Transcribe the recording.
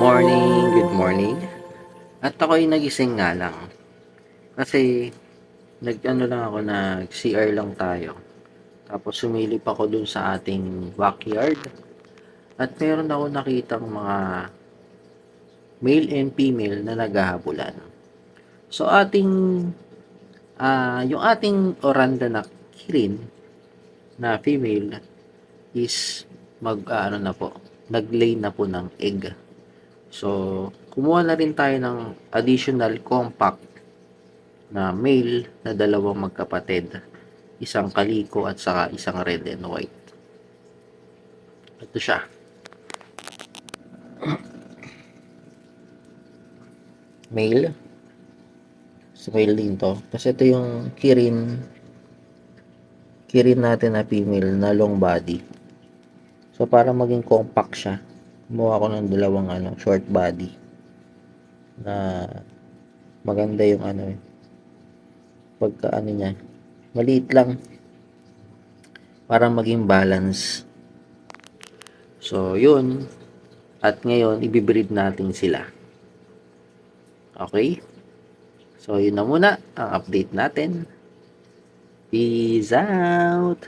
Good morning. At ako'y nagising nga lang. Kasi nag-ano lang ako, nag-CR lang tayo. Tapos sumilip ako dun sa ating backyard. At meron ako nakitang mga male and female na naghahabulan. So yung ating oranda na kirin na female is ano na po, nag-lay na po ng egg. So, kumuha na rin tayo ng additional compact na male na dalawang magkapatid. Isang kaliko at saka isang red and white. Ito siya. Male. So, male din to. Kasi ito yung kirin natin na female na long body. So, para maging compact siya, kumuha ko ng dalawang short body na maganda yung pagka niya, maliit lang para maging balance. So, yun. At ngayon, ibibreed natin sila. Okay? So, yun na muna ang update natin. Peace out!